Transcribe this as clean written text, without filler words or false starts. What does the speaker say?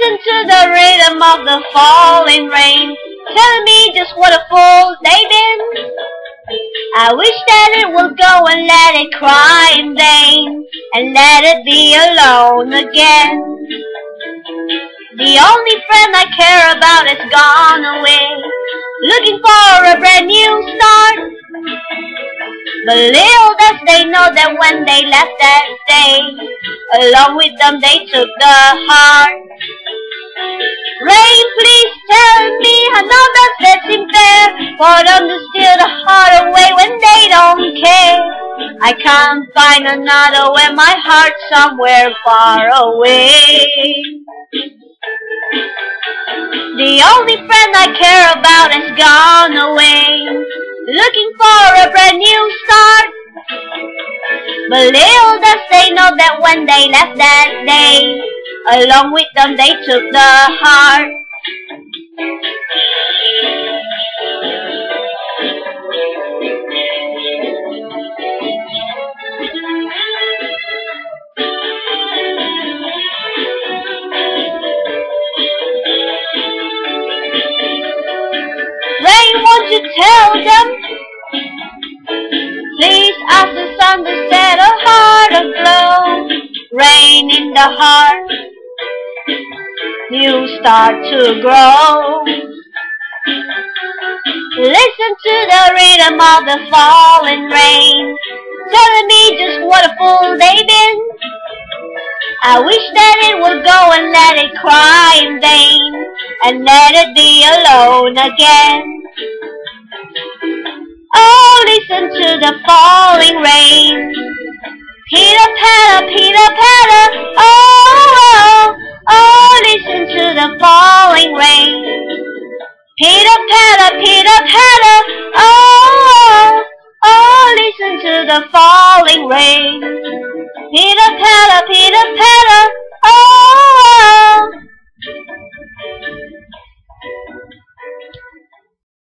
Listen to the rhythm of the falling rain, telling me just what a fool they've been. I wish that it would go and let it cry in vain, and let it be alone again. The only friend I care about is gone away, looking for a brand new start. But little does they know that when they left that day, along with them they took the heart. Rain, please tell me, I know that seem fair, for them to steal the heart away when they don't care. I can't find another when my heart's somewhere far away. The only friend I care about has gone away, looking for a brand new start. But little does they know that when they left that day, along with them they took the heart. Rain, won't you tell them? Please ask the sun to set a heart aglow. Rain in the heart, you start to grow. Listen to the rhythm of the falling rain, telling me just what a fool they've been. I wish that it would go and let it cry in vain, and let it be alone again. Oh, listen to the falling rain. Peter Pan, Peter Pan.